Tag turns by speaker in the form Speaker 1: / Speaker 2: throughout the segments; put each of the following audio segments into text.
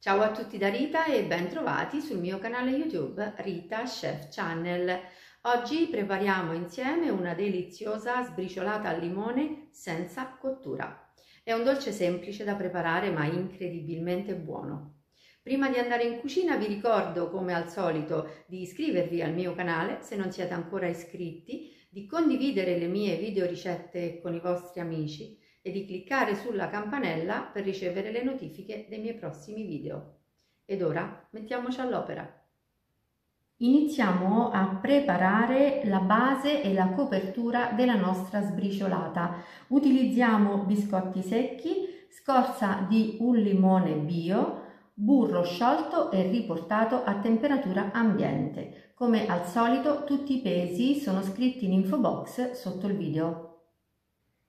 Speaker 1: Ciao a tutti da Rita e ben trovati sul mio canale YouTube Rita Chef Channel. Oggi prepariamo insieme una deliziosa sbriciolata al limone senza cottura. È un dolce semplice da preparare ma incredibilmente buono. Prima di andare in cucina vi ricordo, come al solito, di iscrivervi al mio canale se non siete ancora iscritti, di condividere le mie video ricette con i vostri amici e di cliccare sulla campanella per ricevere le notifiche dei miei prossimi video. Ed ora mettiamoci all'opera. Iniziamo a preparare la base e la copertura della nostra sbriciolata. Utilizziamo biscotti secchi, scorza di un limone bio, burro sciolto e riportato a temperatura ambiente. Come al solito tutti i pesi sono scritti in info box sotto il video.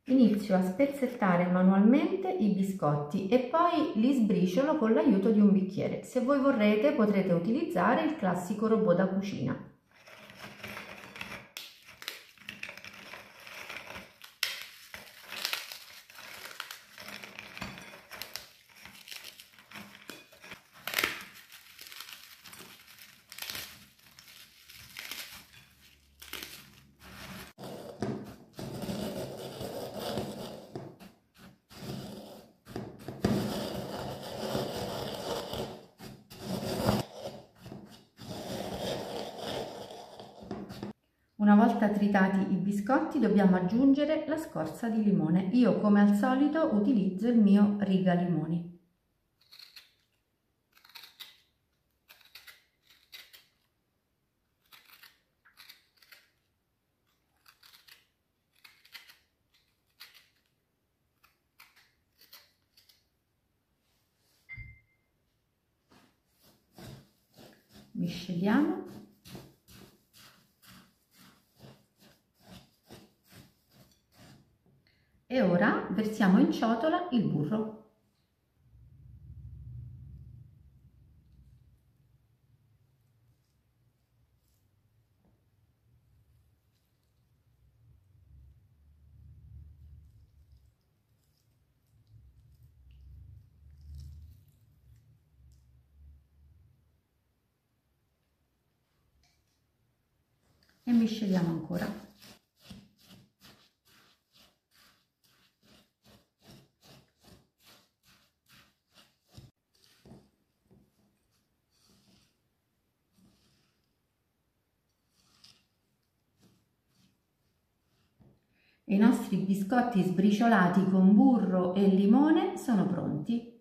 Speaker 1: Inizio a spezzettare manualmente i biscotti e poi li sbriciolo con l'aiuto di un bicchiere. Se voi vorrete potrete utilizzare il classico robot da cucina. Una volta tritati i biscotti dobbiamo aggiungere la scorza di limone. Io come al solito utilizzo il mio Riga Limoni. Misceliamo. E ora versiamo in ciotola il burro. E misceliamo ancora. I nostri biscotti sbriciolati con burro e limone sono pronti.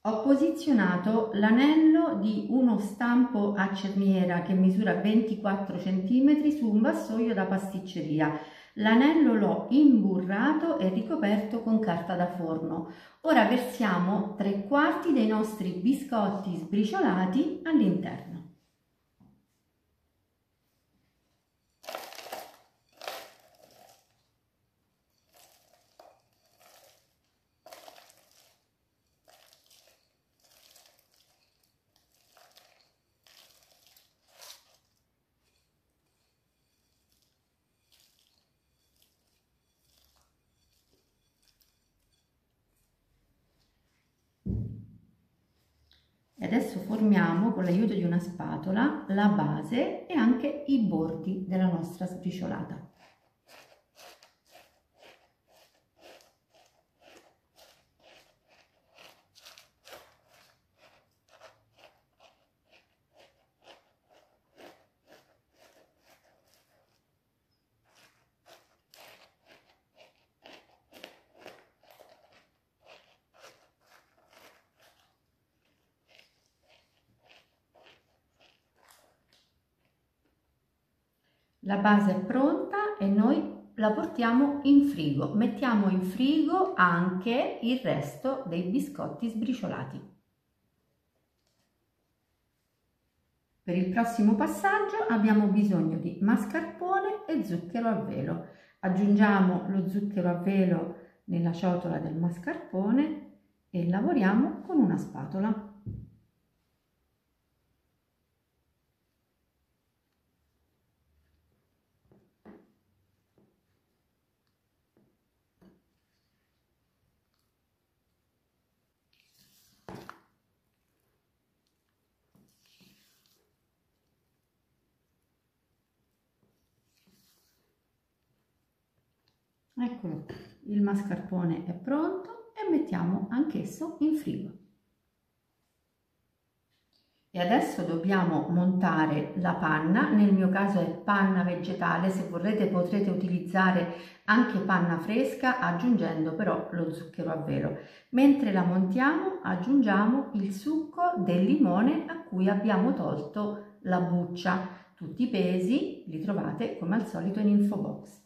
Speaker 1: Ho posizionato l'anello di uno stampo a cerniera che misura 24 cm su un vassoio da pasticceria. L'anello l'ho imburrato e ricoperto con carta da forno. Ora versiamo 3/4 dei nostri biscotti sbriciolati all'interno. E adesso formiamo con l'aiuto di una spatola la base e anche i bordi della nostra sbriciolata. La base è pronta e noi la portiamo in frigo. Mettiamo in frigo anche il resto dei biscotti sbriciolati. Per il prossimo passaggio abbiamo bisogno di mascarpone e zucchero a velo. Aggiungiamo lo zucchero a velo nella ciotola del mascarpone e lavoriamo con una spatola. Eccolo, il mascarpone è pronto e mettiamo anch'esso in frigo. E adesso dobbiamo montare la panna, nel mio caso è panna vegetale, se vorrete potrete utilizzare anche panna fresca aggiungendo però lo zucchero a velo. Mentre la montiamo aggiungiamo il succo del limone a cui abbiamo tolto la buccia. Tutti i pesi li trovate come al solito in info box.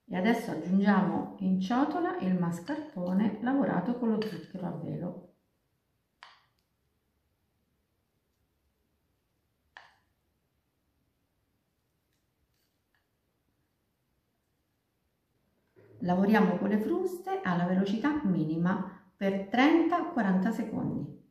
Speaker 1: E adesso aggiungiamo in ciotola il mascarpone lavorato con lo zucchero a velo. Lavoriamo con le fruste alla velocità minima per 30-40 secondi.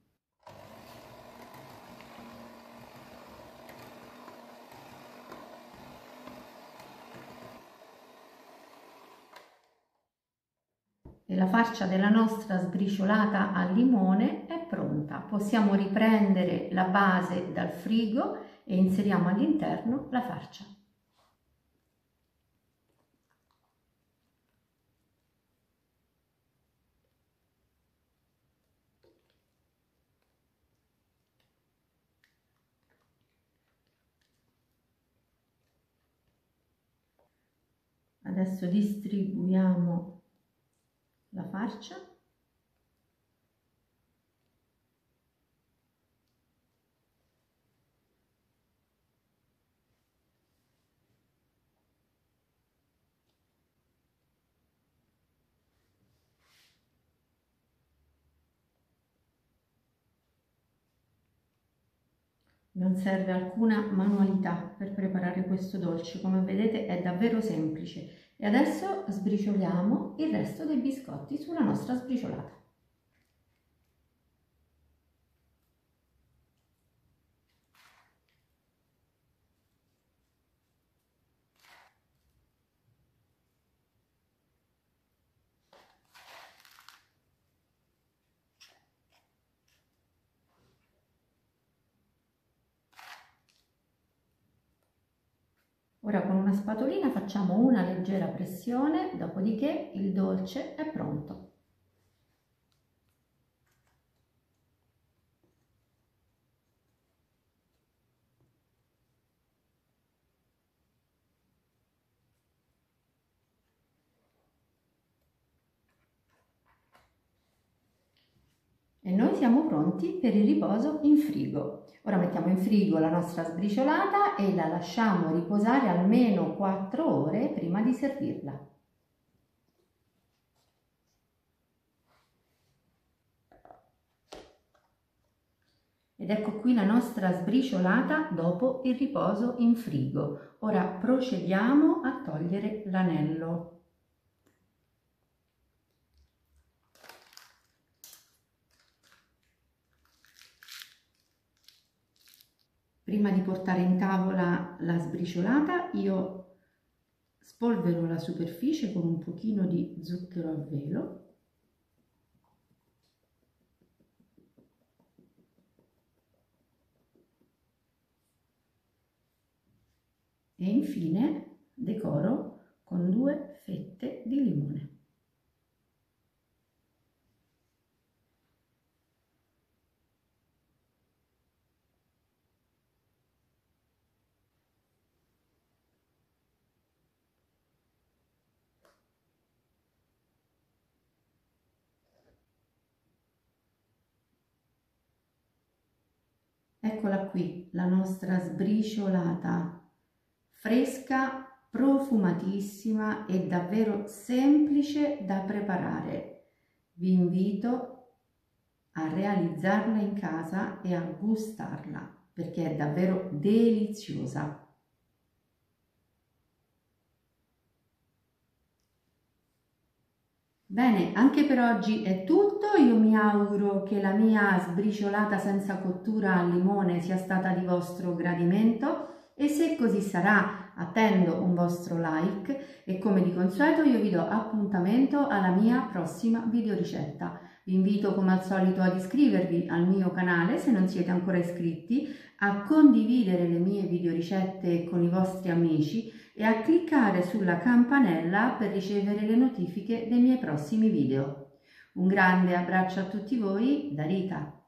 Speaker 1: E la farcia della nostra sbriciolata al limone è pronta. Possiamo riprendere la base dal frigo e inseriamo all'interno la farcia. Adesso distribuiamo la farcia. Non serve alcuna manualità per preparare questo dolce, come vedete è davvero semplice. E adesso sbricioliamo il resto dei biscotti sulla nostra sbriciolata. Ora con una spatolina facciamo una leggera pressione, dopodiché il dolce è pronto. E noi siamo pronti per il riposo in frigo. Ora mettiamo in frigo la nostra sbriciolata e la lasciamo riposare almeno 4 ore prima di servirla. Ed ecco qui la nostra sbriciolata dopo il riposo in frigo. Ora procediamo a togliere l'anello. Prima di portare in tavola la sbriciolata, io spolvero la superficie con un pochino di zucchero a velo. E infine decoro con 2 fette di limone. Eccola qui, la nostra sbriciolata, fresca, profumatissima e davvero semplice da preparare. Vi invito a realizzarla in casa e a gustarla perché è davvero deliziosa. Bene, anche per oggi è tutto. Io mi auguro che la mia sbriciolata senza cottura al limone sia stata di vostro gradimento e se così sarà attendo un vostro like e come di consueto io vi do appuntamento alla mia prossima videoricetta. Vi invito come al solito ad iscrivervi al mio canale se non siete ancora iscritti, a condividere le mie videoricette con i vostri amici e a cliccare sulla campanella per ricevere le notifiche dei miei prossimi video. Un grande abbraccio a tutti voi da Rita.